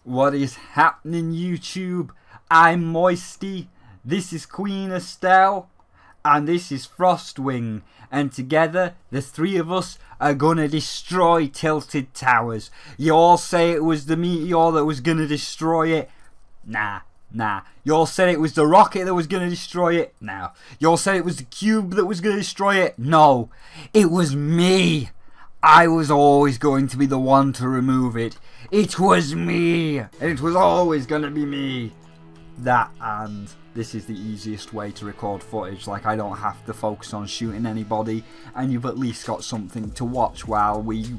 What is happening, YouTube? I'm Moisty, this is Queen Estelle, and this is Frostwing, and together, the three of us are gonna destroy Tilted Towers. You all say it was the meteor that was gonna destroy it. Nah. You all said it was the rocket that was gonna destroy it. No. You all said it was the cube that was gonna destroy it. No. It was me. I was always going to be the one to remove it. It was me. And it was always going to be me. That, and this is the easiest way to record footage. Like, I don't have to focus on shooting anybody, and you've at least got something to watch while we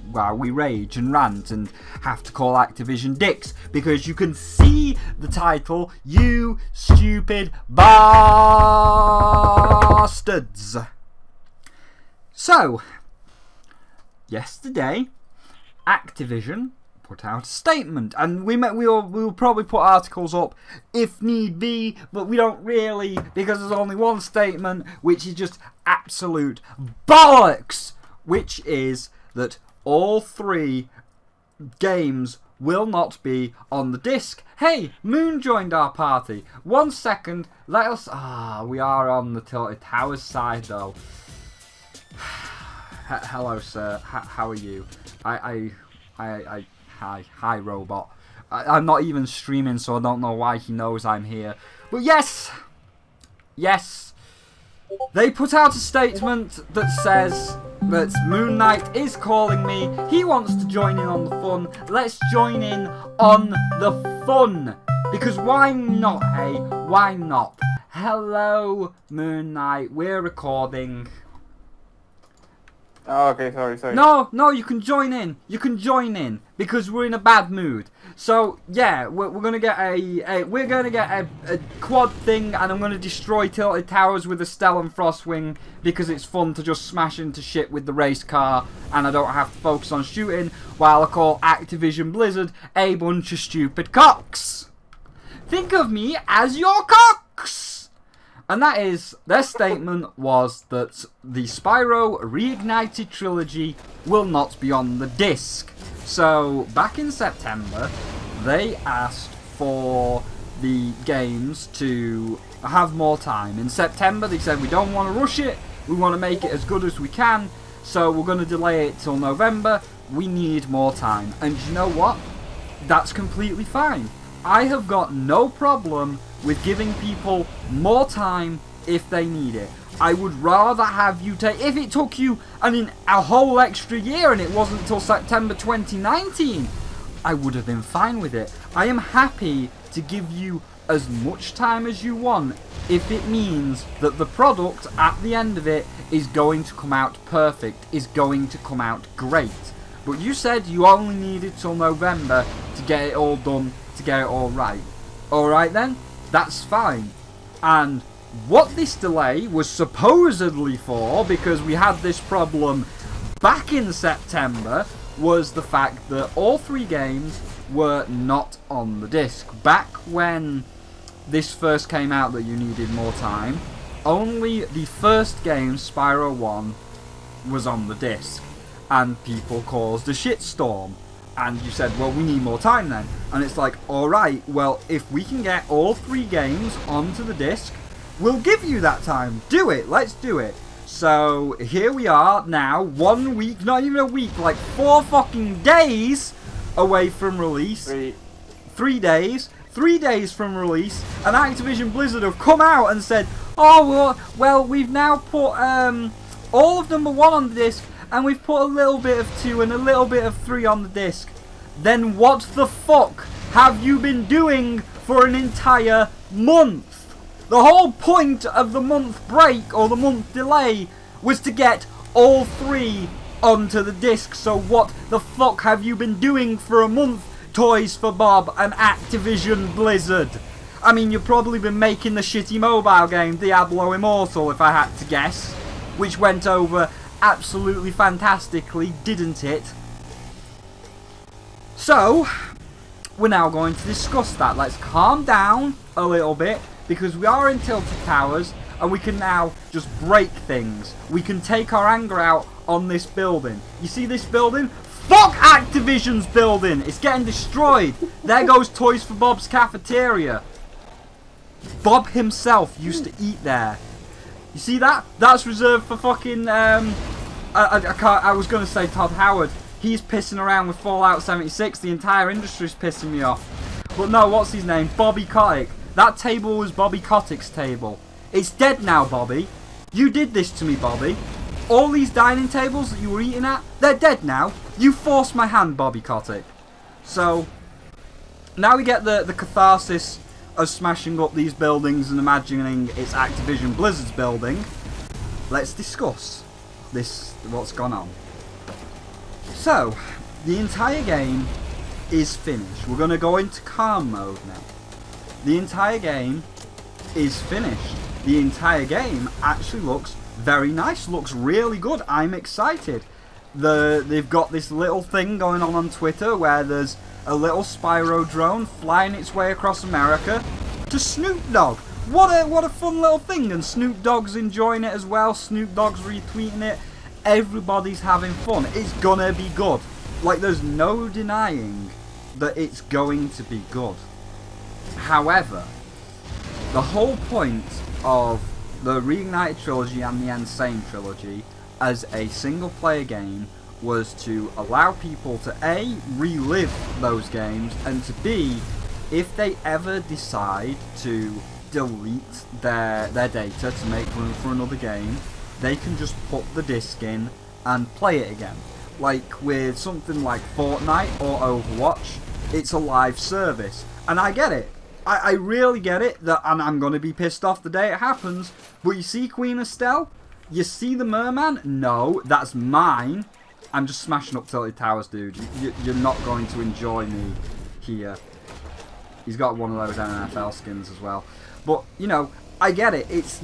rage and rant and have to call Activision dicks, because you can see the title, you stupid bastards. So, yesterday, Activision put out a statement, and we'll probably put articles up if need be, but we don't really, because there's only one statement, which is just absolute bollocks, which is that all three games will not be on the disc. Hey, Moon joined our party. 1 second, let us. We are on the Tilted Towers side though. Hello, sir. How are you? Hi, robot. I'm not even streaming, so I don't know why he knows I'm here. But yes, they put out a statement that says that Moon Knight is calling me. He wants to join in on the fun. Let's join in on the fun, because why not? Hey, why not? Hello, Moon Knight. We're recording. Oh, okay, sorry. No, you can join in. You can join in because we're in a bad mood. So yeah, we're gonna get a quad thing, and I'm gonna destroy Tilted Towers with Estelle and Frostwing because it's fun to just smash into shit with the race car, and I don't have to focus on shooting while I call Activision Blizzard a bunch of stupid cocks. Think of me as your cocks. And that is, their statement was that the Spyro Reignited trilogy will not be on the disc. So, back in September, they asked for the games to have more time. In September, they said, we don't want to rush it, we want to make it as good as we can, so we're going to delay it till November, we need more time. And you know what? That's completely fine. I have got no problem with giving people more time if they need it. I would rather have you take, if it took you, a whole extra year and it wasn't until September 2019, I would have been fine with it. I am happy to give you as much time as you want if it means that the product at the end of it is going to come out perfect, is going to come out great. But you said you only needed till November to get it all done, to get it all right. Alright then? That's fine. And what this delay was supposedly for, because we had this problem back in September, was the fact that all three games were not on the disc. Back when this first came out that you needed more time, only the first game, Spyro 1, was on the disc. And people caused a shitstorm. And you said, well, we need more time then. And it's like, alright, well, if we can get all three games onto the disc, we'll give you that time. Do it. Let's do it. So, here we are now, 1 week, not even a week, like 4 fucking days away from release. 3 days. 3 days from release. And Activision Blizzard have come out and said, oh, well, we've now put all of number 1 on the disc, and we've put a little bit of 2 and a little bit of 3 on the disc. Then what the fuck have you been doing for an entire month? The whole point of the month break, or the month delay, was to get all 3 onto the disc. So what the fuck have you been doing for a month, Toys for Bob and Activision Blizzard? I mean, you've probably been making the shitty mobile game Diablo Immortal, if I had to guess, which went over absolutely fantastically, didn't it? So, we're now going to discuss that. Let's calm down a little bit, because we are in Tilted Towers, and we can now just break things. We can take our anger out on this building. You see this building? Fuck Activision's building! It's getting destroyed! There goes Toys for Bob's cafeteria. Bob himself used to eat there. You see that? That's reserved for fucking, I was going to say Todd Howard. He's pissing around with Fallout 76. The entire industry's pissing me off. But no, what's his name? Bobby Kotick. That table was Bobby Kotick's table. It's dead now, Bobby. You did this to me, Bobby. All these dining tables that you were eating at, they're dead now. You forced my hand, Bobby Kotick. So, now we get the catharsis of smashing up these buildings and imagining it's Activision Blizzard's building. Let's discuss what's gone on. So, the entire game is finished. We're going to go into calm mode now. The entire game is finished. The entire game actually looks very nice, looks really good. I'm excited. They've got this little thing going on Twitter where there's a little Spyro drone flying its way across America to Snoop Dogg. What a fun little thing, and Snoop Dogg's enjoying it as well. Snoop Dogg's retweeting it. Everybody's having fun. It's gonna be good. Like, there's no denying that it's going to be good. However, the whole point of the Reignited Trilogy and the Insane Trilogy as a single player game was to allow people to A, relive those games, and to B, if they ever decide to delete their data to make room for another game, they can just put the disc in and play it again. Like with something like Fortnite or Overwatch, it's a live service. And I get it. I really get it, and I'm going to be pissed off the day it happens. But you see Queen Estelle? You see the merman? No, that's mine. I'm just smashing up Tilted Towers, dude. You're not going to enjoy me here. He's got one of those NFL skins as well. But, you know, I get it. It's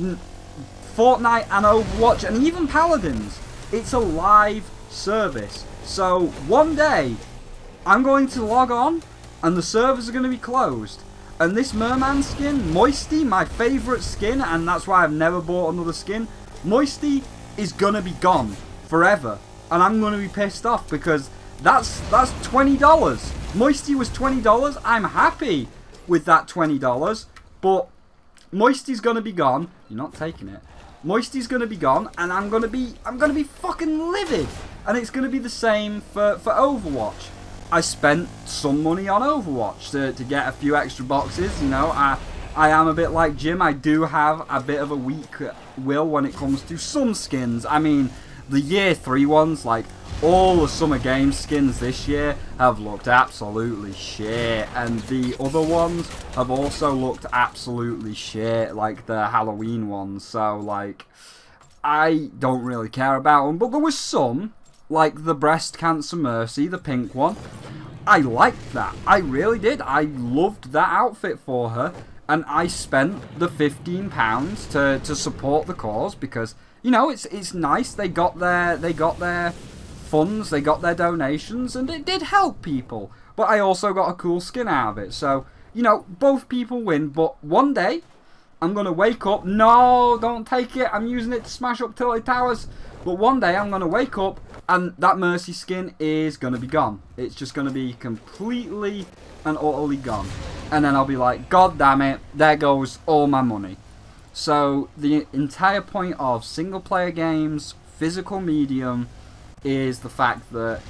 Fortnite and Overwatch and even Paladins. It's a live service. So, one day, I'm going to log on and the servers are going to be closed. And this merman skin, Moisty, my favourite skin, and that's why I've never bought another skin, Moisty is going to be gone forever. And I'm going to be pissed off because that's $20. Moisty was $20. I'm happy with that $20. But Moisty's going to be gone. You're not taking it. Moisty's going to be gone, and I'm going to be fucking livid. And it's going to be the same for Overwatch. I spent some money on Overwatch to get a few extra boxes. You know, I am a bit like Jim. I do have a bit of a weak will when it comes to some skins. I mean, the year 3 ones, like all the Summer Games skins this year, have looked absolutely shit. And the other ones have also looked absolutely shit, like the Halloween ones. So, like, I don't really care about them. But there was some, like the Breast Cancer Mercy, the pink one. I liked that. I really did. I loved that outfit for her. And I spent the £15 to support the cause because, you know, it's nice. They got their funds, they got their donations, and it did help people. But I also got a cool skin out of it. So, you know, both people win. But one day, I'm going to wake up. No, don't take it. I'm using it to smash up Tilted Towers. But one day, I'm going to wake up, and that Mercy skin is going to be gone. It's just going to be completely and utterly gone. And then I'll be like, God damn it, there goes all my money. So, the entire point of single-player games, physical medium, is the fact that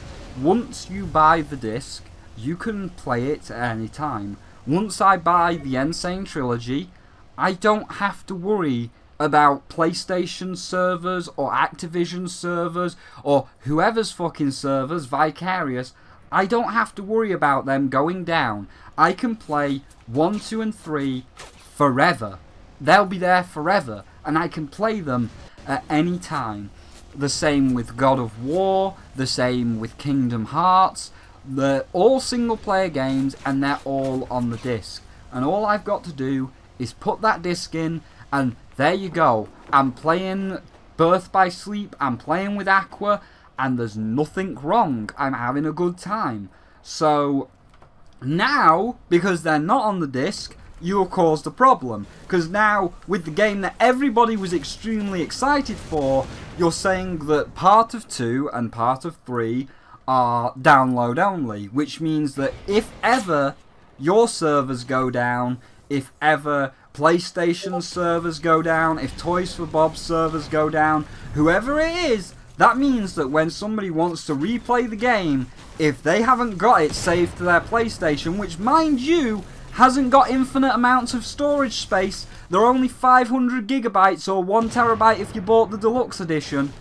once you buy the disc, you can play it at any time. Once I buy the Insane Trilogy, I don't have to worry about PlayStation servers or Activision servers or whoever's fucking servers, Vicarious. I don't have to worry about them going down. I can play 1, 2, and 3 forever. They'll be there forever, and I can play them at any time. The same with God of War, the same with Kingdom Hearts. They're all single player games, and they're all on the disc. And all I've got to do is put that disc in, and there you go. I'm playing Birth by Sleep, I'm playing with Aqua, and there's nothing wrong. I'm having a good time. So, now, because they're not on the disc, you have caused a problem. Because now, with the game that everybody was extremely excited for, you're saying that part of 2 and part of 3 are download only, which means that if ever your servers go down, if ever PlayStation servers go down, if Toys for Bob servers go down, whoever it is, that means that when somebody wants to replay the game, if they haven't got it saved to their PlayStation, which mind you hasn't got infinite amounts of storage space, they're only 500 gigabytes or 1 terabyte if you bought the deluxe edition,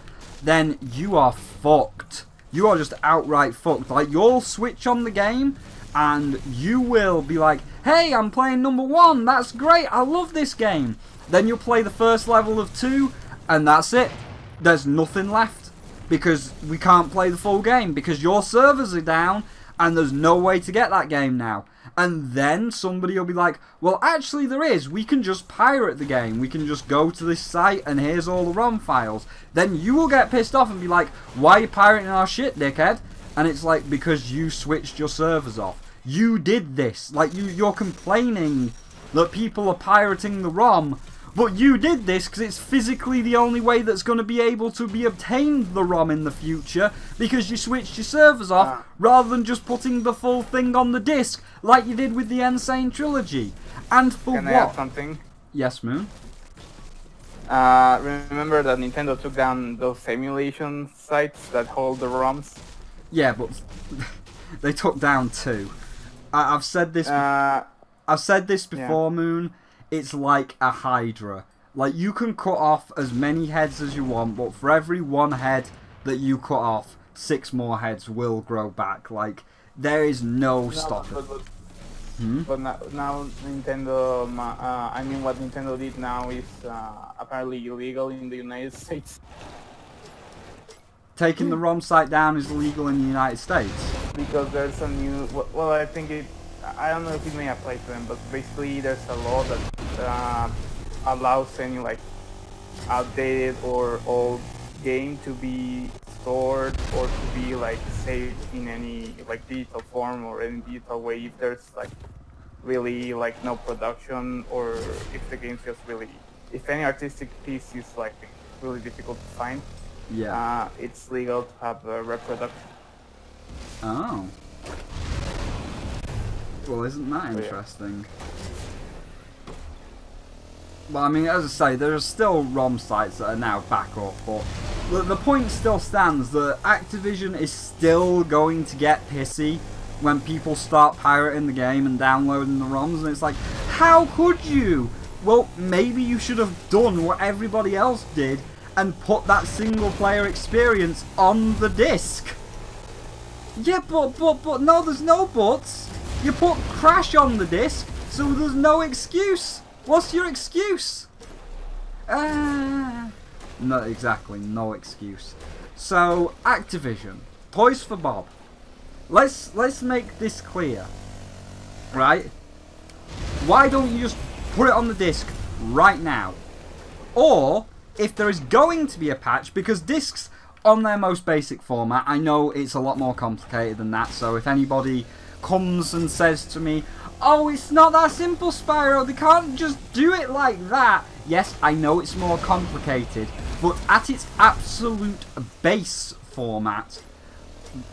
then you are fucked. You are just outright fucked. Like, you'll switch on the game and you will be like, hey, I'm playing number 1, that's great, I love this game. Then you'll play the first level of 2 and that's it. There's nothing left because we can't play the full game because your servers are down and there's no way to get that game now. And then somebody will be like, well, actually there is. We can just pirate the game. We can just go to this site and here's all the ROM files. Then you will get pissed off and be like, why are you pirating our shit, dickhead? And it's like, because you switched your servers off. You did this. Like, you're complaining that people are pirating the ROM, but you did this because it's physically the only way that's going to be able to be obtained, the ROM, in the future, because you switched your servers off rather than just putting the full thing on the disc like you did with the Insane Trilogy. And for Can what? I add something? Yes, Moon? Remember that Nintendo took down those emulation sites that hold the ROMs? Yeah, but they took down 2. I've said this. I've said this before, yeah. Moon. It's like a hydra. Like, you can cut off as many heads as you want, but for every 1 head that you cut off, 6 more heads will grow back. Like, there is no stopping. But now Nintendo, I mean, what Nintendo did now is apparently illegal in the United States. Taking the ROM site down is illegal in the United States? Because there's a new, well, I think it, I don't know if it may apply to them, but basically there's a law that allows any like outdated or old game to be stored or to be like saved in any like digital form or any digital way if there's like really like no production, or if the game's just really, if any artistic piece is like really difficult to find. Yeah. It's legal to have a reproduction. Oh. Well, isn't that interesting? Well, I mean, as I say, there are still ROM sites that are now back up, but the point still stands that Activision is still going to get pissy when people start pirating the game and downloading the ROMs, and it's like, how could you? Well, maybe you should have done what everybody else did and put that single player experience on the disc. Yeah, but no, there's no buts. You put Crash on the disc, so there's no excuse. What's your excuse? No, exactly, no excuse. So, Activision, Toys for Bob. Let's make this clear, right? Why don't you just put it on the disc right now? Or, if there is going to be a patch, because discs on their most basic format, I know it's a lot more complicated than that, so if anybody comes and says to me, oh, it's not that simple, Spyro, they can't just do it like that. Yes, I know it's more complicated, but at its absolute base format,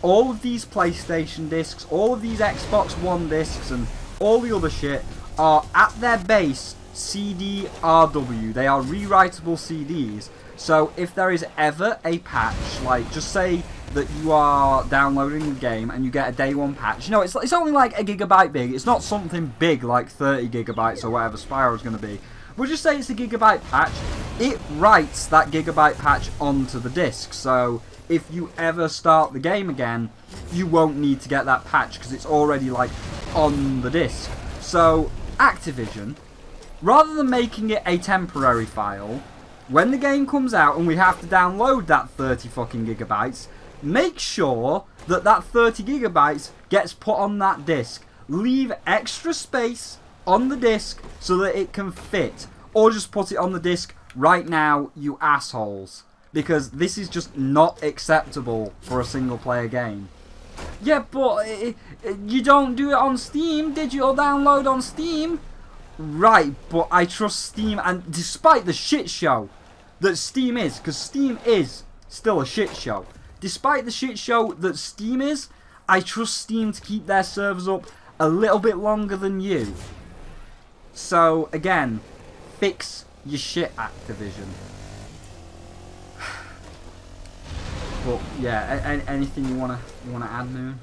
all of these PlayStation discs, all of these Xbox One discs, and all the other shit are at their base CD-RW. They are rewritable CDs. So if there is ever a patch, like just say that you are downloading the game and you get a day 1 patch, you know, it's only like a gigabyte big. It's not something big like 30 gigabytes or whatever Spyro's going to be. But just say it's a gigabyte patch, it writes that gigabyte patch onto the disc. So if you ever start the game again, you won't need to get that patch because it's already like on the disc. So Activision, rather than making it a temporary file, when the game comes out and we have to download that 30 fucking gigabytes, make sure that that 30 gigabytes gets put on that disc. Leave extra space on the disc so that it can fit. Or just put it on the disc right now, you assholes. Because this is just not acceptable for a single player game. Yeah, but you don't do it on Steam. Digital download on Steam. Right, but I trust Steam, and despite the shit show that Steam is, because Steam is still a shit show, despite the shit show that Steam is, I trust Steam to keep their servers up a little bit longer than you. So again, fix your shit, Activision. But yeah, anything you wanna add, Moon?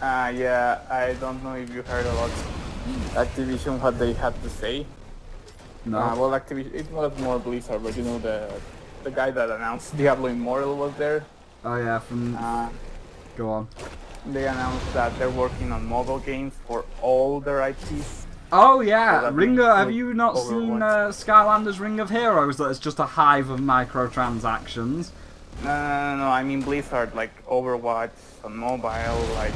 Yeah, I don't know if you heard about Activision, what they had to say. No. Well, Activision, it was more Blizzard, but you know the guy that announced Diablo Immortal was there. Oh yeah, from... go on. They announced that they're working on mobile games for all their IPs. Oh yeah, So Ring of... Have you not seen Overwatch. Skylanders Ring of Heroes? That is just a hive of microtransactions. No, I mean Blizzard, like Overwatch on mobile, like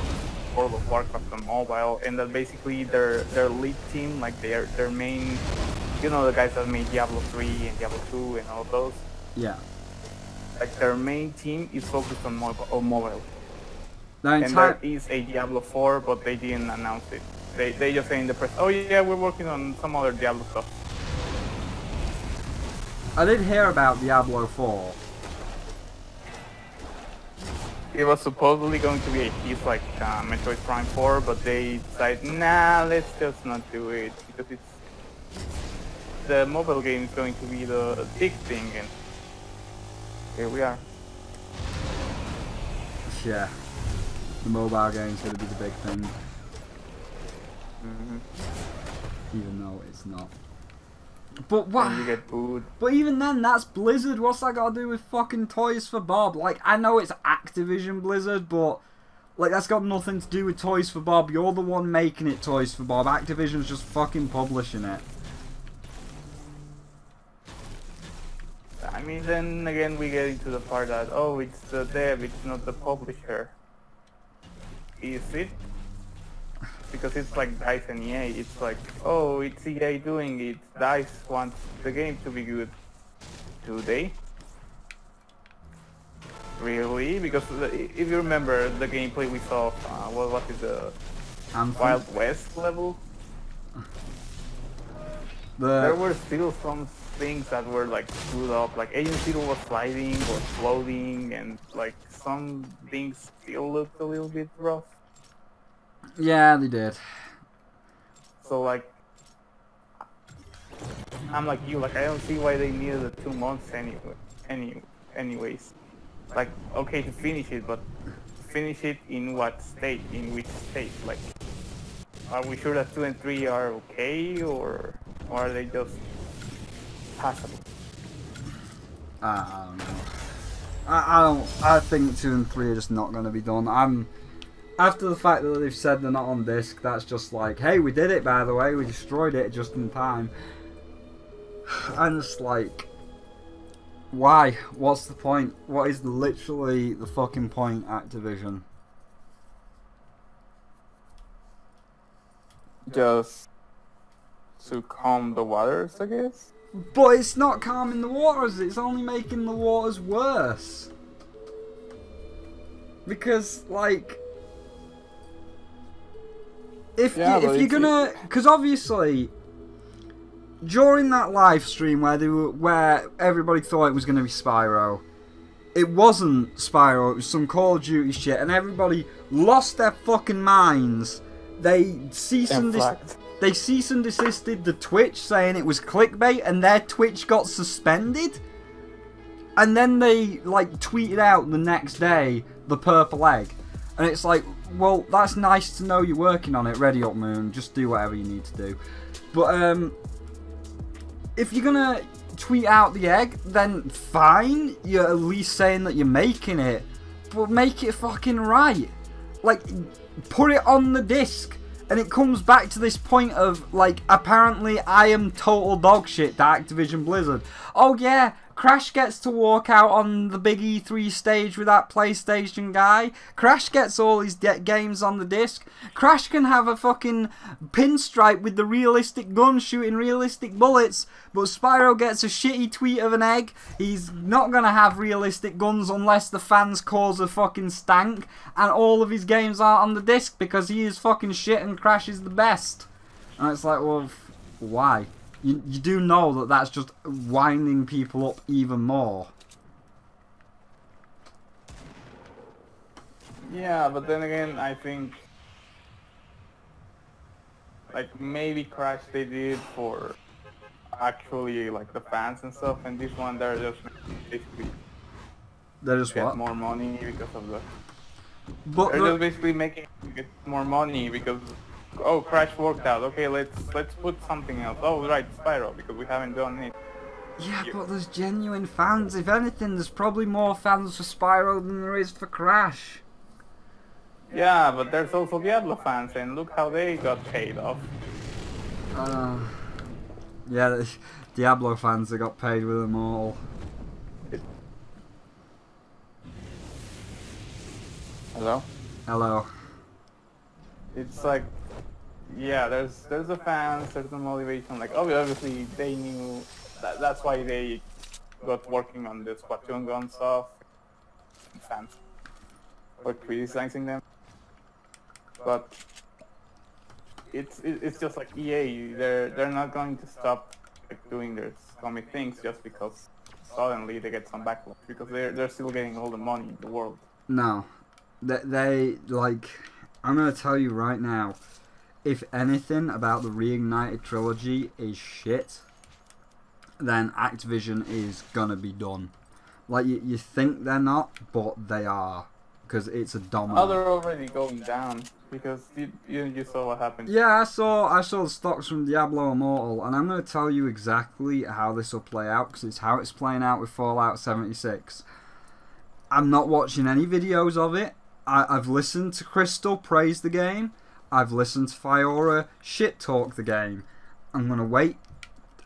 World of Warcraft on mobile, and that basically their lead team, like their main, you know, the guys that made Diablo 3 and Diablo 2 and all those. Yeah. Like their main team is focused on mobile. The And entire... there is a Diablo 4, but they didn't announce it. They just say in the press, oh yeah, we're working on some other Diablo stuff. I did hear about Diablo 4. It was supposedly going to be a piece like Metroid Prime 4, but they decided, nah, let's just not do it, because the mobile game is going to be the big thing, and here we are. Yeah. The mobile game's gonna be the big thing. Even though it's not. But what? And you get booed. But even then, that's Blizzard. What's that got to do with fucking Toys for Bob? Like, I know it's Activision Blizzard, but like that's got nothing to do with Toys for Bob. You're the one making it Toys for Bob. Activision's just fucking publishing it. I mean, then again we get into the part that, oh, it's the dev, it's not the publisher. Is it? Because it's like DICE and EA, it's like, oh, it's EA doing it, DICE wants the game to be good. Do they? Really? Because if you remember the gameplay we saw, what is the Wild West level? There were still some things that were like screwed up, like Agent Zero was sliding or floating, and like some things still looked a little bit rough. Yeah, they did. So like, I'm like you, like I don't see why they needed the 2 months anyways. Like, okay to finish it, but finish it in what state? In which state? Like, are we sure that 2 and 3 are okay, or are they just passable? I don't know. I think 2 and 3 are just not going to be done. After the fact that they've said they're not on disc, that's just like, hey, we did it, by the way, we destroyed it just in time. And it's like, why? What's the point? What is literally the fucking point, Activision? Just to calm the waters, I guess? But it's not calming the waters, it's only making the waters worse. Because, like, if you're gonna, because obviously during that live stream where everybody thought it was gonna be Spyro, it wasn't Spyro. It was some Call of Duty shit, and everybody lost their fucking minds. They cease and desisted the Twitch, saying it was clickbait, and their Twitch got suspended. And then they like tweeted out the next day the purple egg. And it's like, well, that's nice to know you're working on it. Ready up, Moon. Just do whatever you need to do. But if you're gonna tweet out the egg, then fine. You're at least saying that you're making it, but make it fucking right. Like, put it on the disc. And it comes back to this point of, like, apparently I am total dog shit to Activision Blizzard. Oh yeah, Crash gets to walk out on the big E3 stage with that PlayStation guy. Crash gets all his games on the disc. Crash can have a fucking pinstripe with the realistic gun shooting realistic bullets. But Spyro gets a shitty tweet of an egg. He's not going to have realistic guns unless the fans cause a fucking stank. And all of his games aren't on the disc because he is fucking shit and Crash is the best. And it's like, well, why? You do know that that's just winding people up even more. Yeah, but then again, I think like maybe Crash they did for actually like the fans and stuff, and this one they're just basically They're just get what? more money because of the. But They're just basically making get more money because oh Crash worked out. Okay, let's put something else. Oh right, Spyro because we haven't done it. yeah, but there's genuine fans. If anything, there's probably more fans for Spyro than there is for Crash. Yeah, but there's also Diablo fans, and look how they got paid off. Yeah, the Diablo fans that got paid with them all. Hello? Hello. It's like, yeah, there's the fans, there's the motivation. Like, obviously they knew that's why they got working on the Splatoon gun stuff. Fans were criticizing them, but it's just like EA. They're not going to stop like doing their scummy things just because suddenly they get some backlash because they're still getting all the money in the world. No. They like, I'm gonna tell you right now, if anything about the Reignited trilogy is shit, then Activision is gonna be done. Like, you think they're not, but they are, because it's a domino. Oh, they're already going down because you saw what happened. Yeah, I saw the stocks from Diablo Immortal, and I'm gonna tell you exactly how this will play out, because it's how it's playing out with Fallout 76. I'm not watching any videos of it. I've listened to Crystal praise the game. I've listened to Fiora shit talk the game. I'm going to wait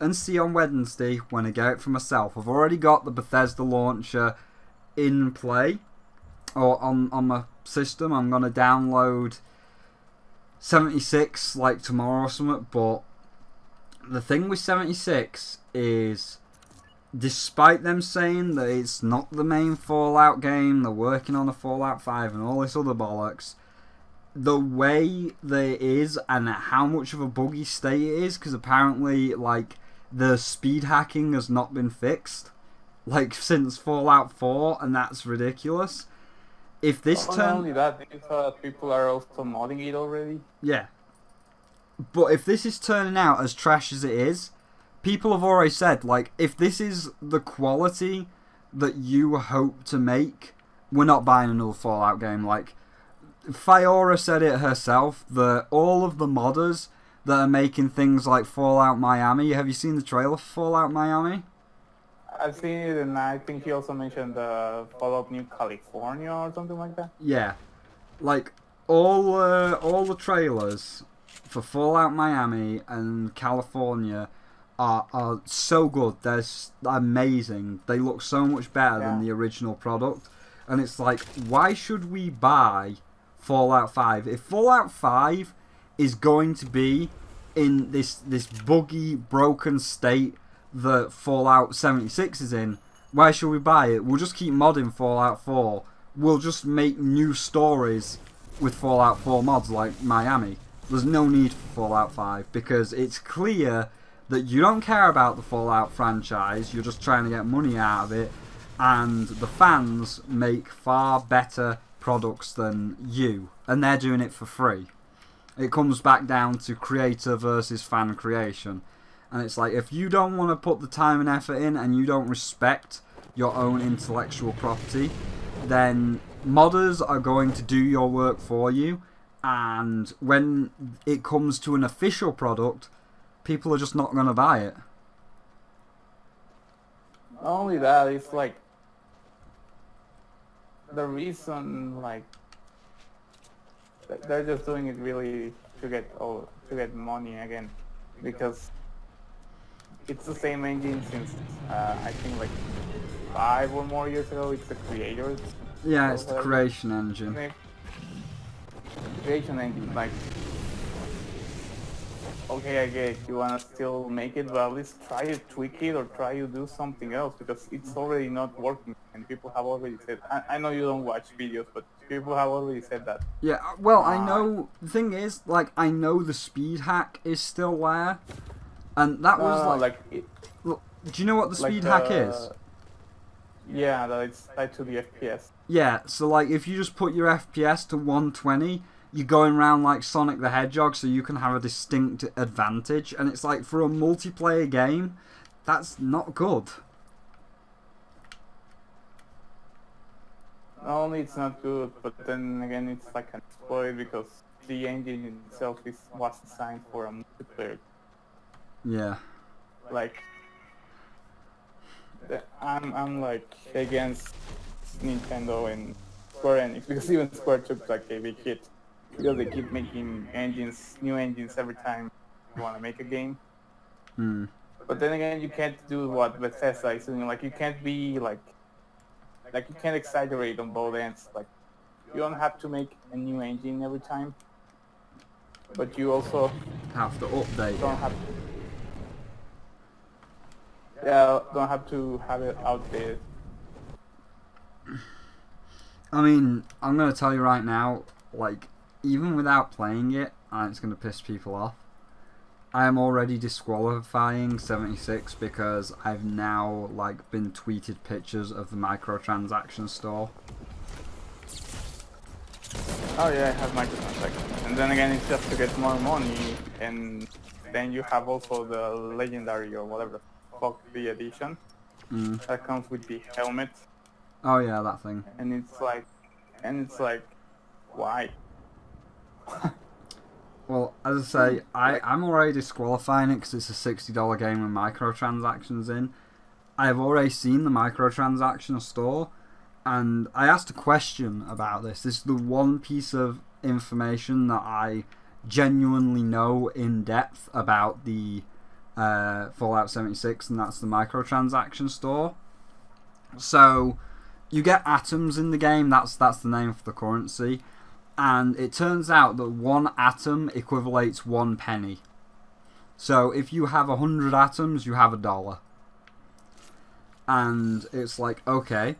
and see on Wednesday when I get it for myself. I've already got the Bethesda launcher in play or on my system. I'm going to download 76 like tomorrow or something. But the thing with 76 is, despite them saying that it's not the main Fallout game, they're working on a Fallout 5 and all this other bollocks, the way that it is and how much of a buggy state it is, because apparently like the speed hacking has not been fixed like since Fallout 4, and that's ridiculous. If this not only that, you saw that people are also modding it already. Yeah. But if this is turning out as trash as it is, people have already said, like, if this is the quality that you hope to make, we're not buying another Fallout game. Like, Fiora said it herself, that all of the modders that are making things like Fallout Miami, have you seen the trailer for Fallout Miami? I've seen it, and I think he also mentioned Fallout New California or something like that. Yeah. Like, all the trailers for Fallout Miami and California are so good. They're amazing. They look so much better than the original product. And it's like, why should we buy Fallout 5? If Fallout 5 is going to be in this buggy, broken state that Fallout 76 is in, why should we buy it? We'll just keep modding Fallout 4. We'll just make new stories with Fallout 4 mods like Miami. There's no need for Fallout 5 because it's clear that you don't care about the Fallout franchise, you're just trying to get money out of it, and the fans make far better products than you, and they're doing it for free. It comes back down to creator versus fan creation, and it's like, if you don't want to put the time and effort in and you don't respect your own intellectual property, then modders are going to do your work for you, and when it comes to an official product, people are just not going to buy it. Not only that, it's like the reason, like they're just doing it really to get money again, because it's the same engine since I think like 5 or more years ago. It's the creators. Yeah, it's the creation engine. Creation engine, like. Okay, I get it. You wanna still make it, but at least try to tweak it or try to do something else, because it's already not working, and people have already said. I know you don't watch videos, but people have already said that. Yeah, well, I know. The thing is, like, I know the speed hack is still there, and that was like look, do you know what the speed hack is? Yeah, that it's tied to the FPS. Yeah, so like if you just put your FPS to 120, you're going around like Sonic the Hedgehog, so you can have a distinct advantage. And it's like for a multiplayer game, that's not good. Not only it's not good, but then again it's like an exploit because the engine itself was designed for a multiplayer. Yeah. Like, I'm like against Nintendo and Square Enix because even Square took like a big hit because they keep making new engines every time you want to make a game. But then again, you can't do what Bethesda is doing. Like, you can't be like you can't exaggerate on both ends. Like, you don't have to make a new engine every time, but you also have to update. Don't have to. Yeah, don't have to have it outdated. I mean, I'm going to tell you right now, like, even without playing it, and it's going to piss people off, I am already disqualifying 76 because I've now, like, been tweeted pictures of the microtransaction store. Oh yeah, I have microtransactions. And then again, it's just to get more money, and then you have also the legendary or whatever the fuck the edition that comes with the helmet. Oh yeah, that thing. And it's like, why? Well, as I say, I'm already disqualifying it because it's a $60 game with microtransactions in. I have already seen the microtransaction store, and I asked a question about this. This is the one piece of information that I genuinely know in depth about the Fallout 76, and that's the microtransaction store. So you get atoms in the game. That's the name for the currency. And it turns out that 1 atom equivalates 1 penny. So if you have 100 atoms, you have $1. And it's like, okay,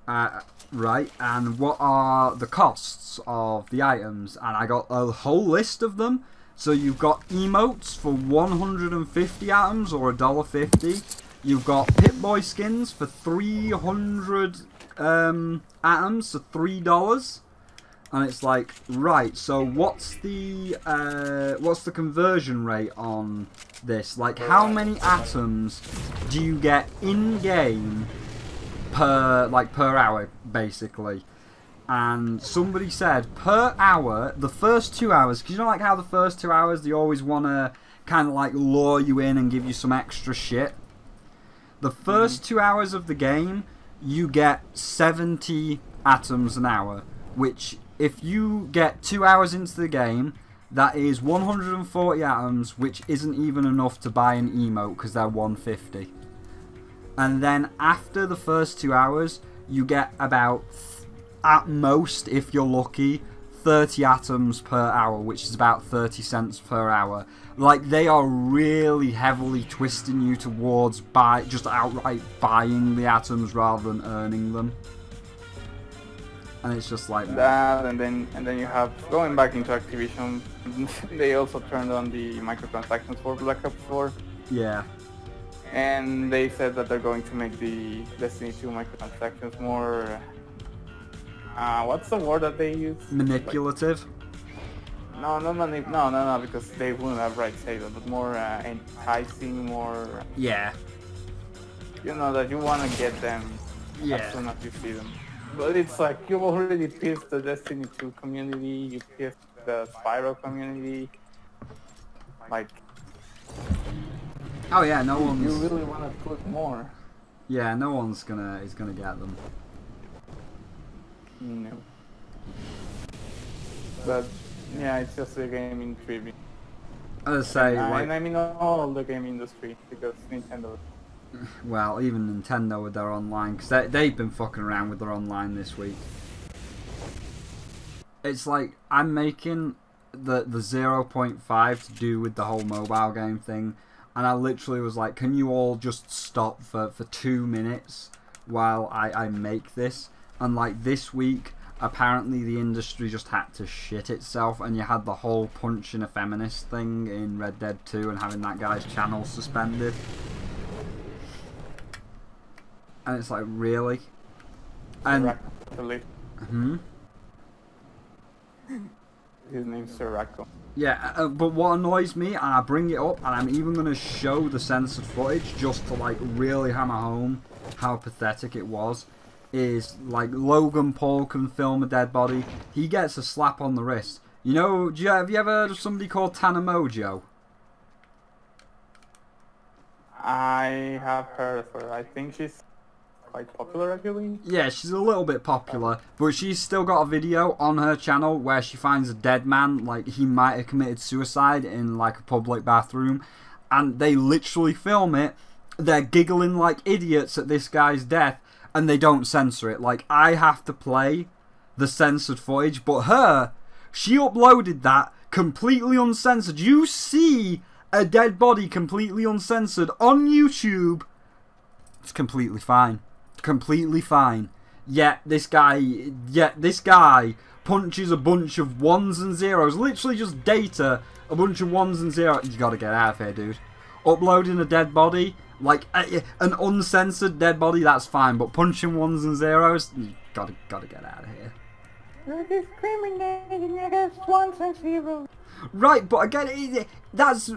right, and what are the costs of the items? And I got a whole list of them. So you've got emotes for 150 atoms or $1.50. You've got Pip-Boy skins for 300 atoms, so $3. And it's like, right, so what's the conversion rate on this? Like, how many atoms do you get in game per hour, basically? And somebody said per hour, the first 2 hours, because you know, like how the first 2 hours they always want to kind of like lure you in and give you some extra shit. The first 2 hours of the game, you get 70 atoms an hour, which, if you get 2 hours into the game, that is 140 atoms, which isn't even enough to buy an emote because they're 150. And then after the first 2 hours, you get about, at most, if you're lucky, 30 atoms per hour, which is about 30 cents per hour. Like, they are really heavily twisting you towards just outright buying the atoms rather than earning them. And it's just like that, and then you have, going back into Activision, they also turned on the microtransactions for Black Ops 4. Yeah. And they said that they're going to make the Destiny 2 microtransactions more, what's the word that they use? Manipulative? Like, no, because they wouldn't have right say that, but more enticing, more... Yeah. You know, that you want to get them as soon as you see them. But it's like, you've already pissed the Destiny 2 community, you pissed the Spyro community. Like... Oh yeah, no one's... You really want to put more. Yeah, no one's gonna get them. No. But, yeah, it's just a game intrigue. As I say, and I mean all the game industry, because Nintendo... Well, even Nintendo with their online, because they've been fucking around with their online this week. It's like, I'm making the 0.5 to do with the whole mobile game thing, and I literally was like, can you all just stop for 2 minutes while I make this? And like this week, apparently the industry just had to shit itself, and you had the whole punching a feminist thing in Red Dead 2 and having that guy's channel suspended. And it's like, really? And his name's Siracco. Yeah, but what annoys me, and I bring it up, and I'm even going to show the censored footage just to like really hammer home how pathetic it was, is like Logan Paul can film a dead body. He gets a slap on the wrist. You know, have you ever heard of somebody called Tana Mojo? I have heard of her. I think she's quite popular actually. Yeah, she's a little bit popular, but she's still got a video on her channel where she finds a dead man, like he might have committed suicide in like a public bathroom, and they literally film it. They're giggling like idiots at this guy's death, and they don't censor it. Like, I have to play the censored footage, but she uploaded that completely uncensored. You see a dead body completely uncensored on YouTube. It's completely fine. Completely fine. Yet this guy punches a bunch of ones and zeros. Literally just data, a bunch of ones and zeros. You gotta get out of here, dude. Uploading a dead body, like an uncensored dead body, that's fine. But punching ones and zeros, you gotta get out of here. You're discriminating against ones and zeros. Right, but again, that's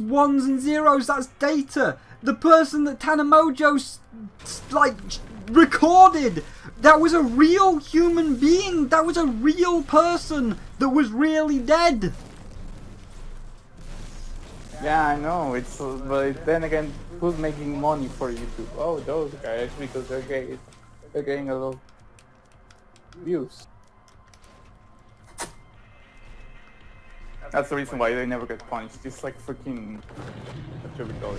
ones and zeros. That's data. The person that Tana Mojo like recorded, that was a real human being. That was a real person that was really dead. Yeah, I know. It's but then again, who's making money for YouTube? Oh, those guys, because they're getting a lot of views. That's the reason why they never get punished. It's like freaking attributable.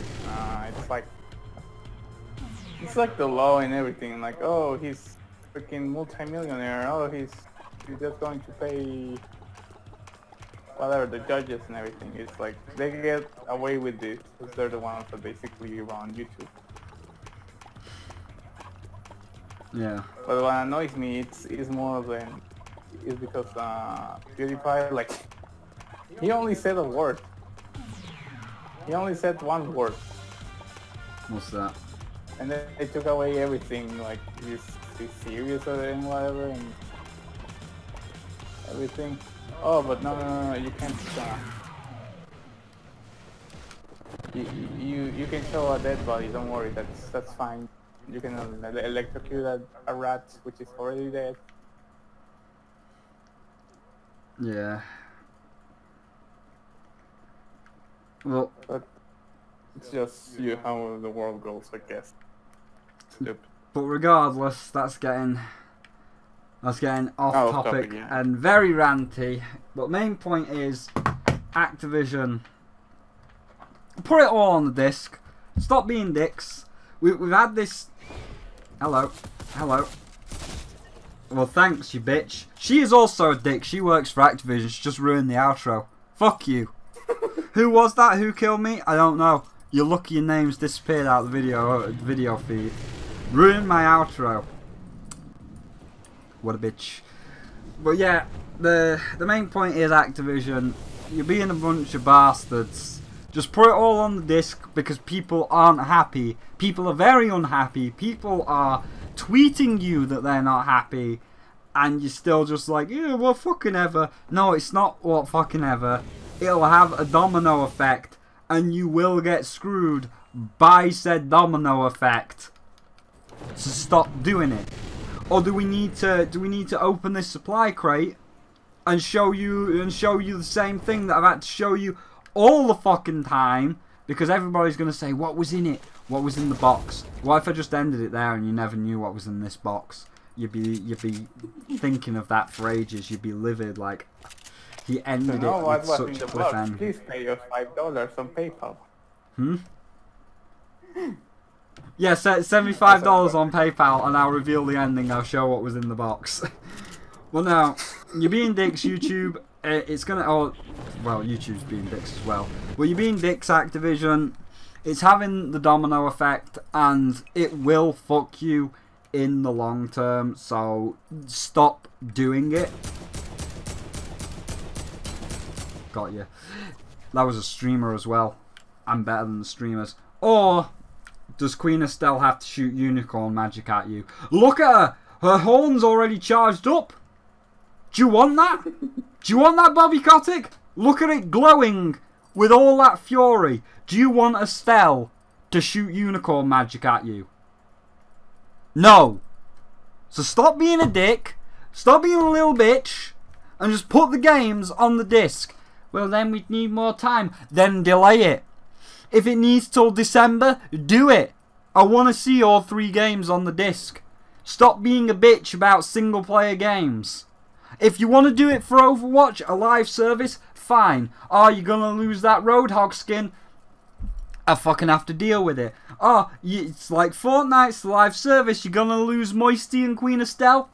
It's like the law and everything. Like, oh, he's freaking multi-millionaire. Oh, he's just going to pay whatever, the judges and everything. It's like they get away with this because they're the ones that basically run YouTube. Yeah. But what annoys me is more than is because PewDiePie, like, he only said a word. He only said one word. What's that? And then they took away everything, like he's serious and whatever and everything. Oh, but no, you can't. You can show a dead body. Don't worry, that's fine. You can electrocute a rat which is already dead. Yeah. Well, but it's just how the world goes, I guess. Stupid. But regardless, that's getting off topic yeah. And very ranty. But main point is, Activision, put it all on the disc. Stop being dicks. We've had this. Hello. Well, thanks, you bitch. She is also a dick. She works for Activision. She just ruined the outro. Fuck you. Who was that? Who killed me? I don't know. You're lucky your name's disappeared out of the video feed. Ruined my outro. What a bitch. But yeah, the main point is, Activision, you're being a bunch of bastards. Just put it all on the disc because people aren't happy. People are very unhappy. People are tweeting you that they're not happy. And you're still just like, yeah, well, fucking ever. No, it's not what fucking ever. It'll have a domino effect. And you will get screwed by said domino effect. So stop doing it. Or do we need to open this supply crate and show you the same thing that I've had to show you all the fucking time, because everybody's gonna say, what was in it? What was in the box? What if I just ended it there and you never knew what was in this box? You'd be thinking of that for ages. You'd be livid, like he ended it with such a cliffhanger. Please pay us $5 on PayPal. Yeah, $75 on PayPal, and I'll reveal the ending. I'll show what was in the box. Well, now you're being dicks, YouTube. It's gonna. Oh, well, YouTube's being dicks as well. Well, you're being dicks, Activision. It's having the domino effect, and it will fuck you in the long term. So stop doing it. Got you. That was a streamer as well. I'm better than the streamers. Or does Queen Estelle have to shoot unicorn magic at you? Look at her! Her horn's already charged up! Do you want that? Do you want that, Bobby Kotick? Look at it glowing with all that fury. Do you want Estelle to shoot unicorn magic at you? No. So stop being a dick, stop being a little bitch, and just put the games on the disc. Well, then we'd need more time. Then delay it. If it needs till December, do it. I want to see all 3 games on the disc. Stop being a bitch about single player games. If you want to do it for Overwatch, a live service, fine. Oh, you're going to lose that Roadhog skin? I fucking have to deal with it. Oh, it's like Fortnite's live service, you're going to lose Moisty and Queen Estelle?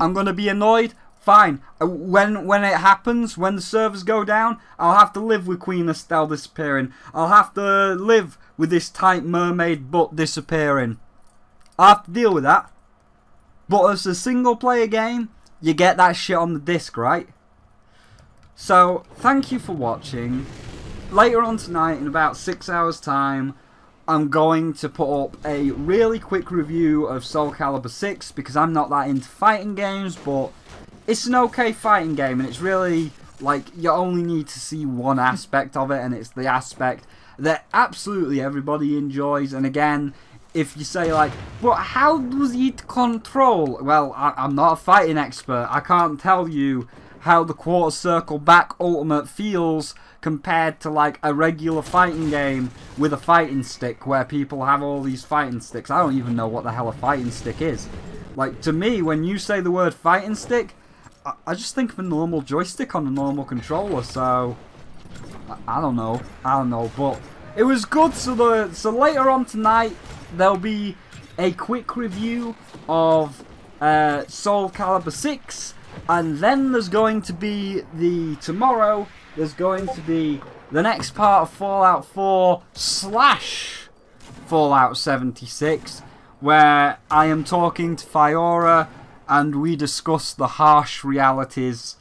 I'm going to be annoyed? Fine. When it happens, when the servers go down, I'll have to live with Queen Estelle disappearing. I'll have to live with this tight mermaid butt disappearing. I'll have to deal with that. But as a single player game, you get that shit on the disc, right? So, thank you for watching. Later on tonight, in about 6 hours time, I'm going to put up a really quick review of Soul Calibur 6 because I'm not that into fighting games, but it's an okay fighting game, and it's really, like, you only need to see one aspect of it, and it's the aspect that absolutely everybody enjoys. And again, if you say like, but how does it control? Well, I'm not a fighting expert. I can't tell you how the quarter circle back ultimate feels compared to like a regular fighting game with a fighting stick where people have all these fighting sticks. I don't even know what the hell a fighting stick is. Like, to me, when you say the word fighting stick, I just think of a normal joystick on a normal controller, so I don't know, but it was good. So later on tonight there'll be a quick review of Soul Calibur 6, and then there's going to be tomorrow there's going to be the next part of Fallout 4 / Fallout 76, where I am talking to Fiora and we discuss the harsh realities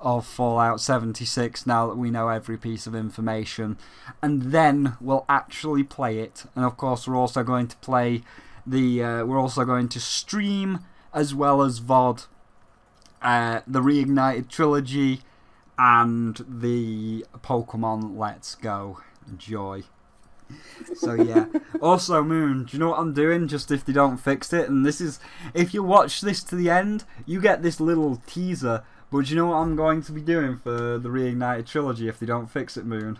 of Fallout 76 now that we know every piece of information, and then we'll actually play it. And of course we're also going to play we're also going to stream as well as VOD the Reignited Trilogy and the Pokemon Let's Go. Enjoy. So yeah. Also, Moon, do you know what I'm doing? Just if they don't fix it, and this is, if you watch this to the end, you get this little teaser. But do you know what I'm going to be doing for the Reignited Trilogy if they don't fix it, Moon?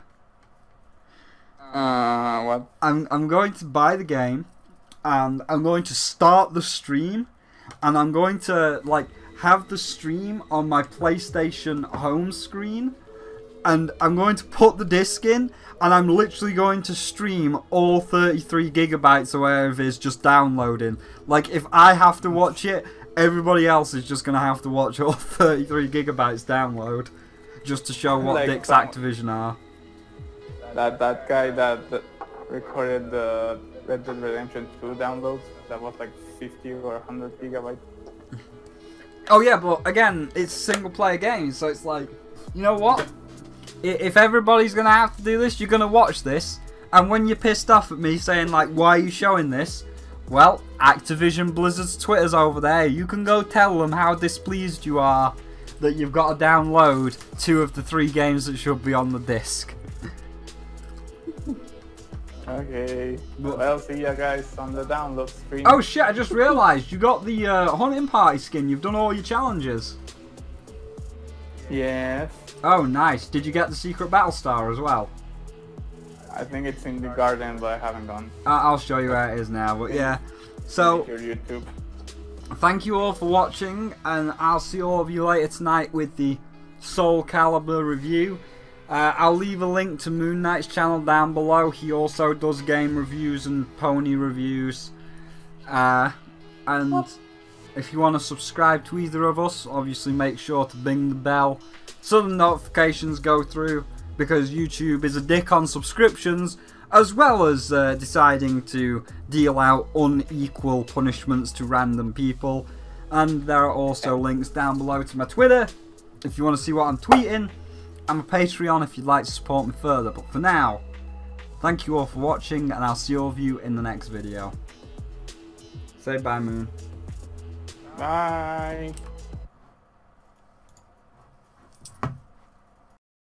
What? I'm going to buy the game, and I'm going to start the stream, and I'm going to like have the stream on my PlayStation home screen, and I'm going to put the disc in, and I'm literally going to stream all 33 gigabytes or whatever it is just downloading. Like, if I have to watch it, everybody else is just going to have to watch all 33 gigabytes download just to show what like dicks Activision are. That guy that recorded the Red Dead Redemption 2 downloads, that was like 50 or 100 gigabytes. Oh yeah, but again, it's a single player game, so it's like, you know what? If everybody's going to have to do this, you're going to watch this, and when you're pissed off at me saying like, why are you showing this? Well, Activision Blizzard's Twitter's over there. You can go tell them how displeased you are that you've got to download 2 of the 3 games that should be on the disc. Okay. Well, see ya guys on the download screen. Oh shit, I just realised you got the Hunting Party skin. You've done all your challenges. Yes. Oh, nice. Did you get the secret battle star as well? I think it's in the garden, but I haven't gone. I'll show you where it is now, but yeah. So, your YouTube. Thank you all for watching, and I'll see all of you later tonight with the Soul Calibur review. I'll leave a link to Moon Knight's channel down below. He also does game reviews and pony reviews. And if you want to subscribe to either of us, obviously make sure to bing the bell so the notifications go through, because YouTube is a dick on subscriptions, as well as deciding to deal out unequal punishments to random people. And there are also links down below to my Twitter if you want to see what I'm tweeting, and my Patreon if you'd like to support me further. But for now, Thank you all for watching, and I'll see all of you in the next video. Say bye, Moon. Bye.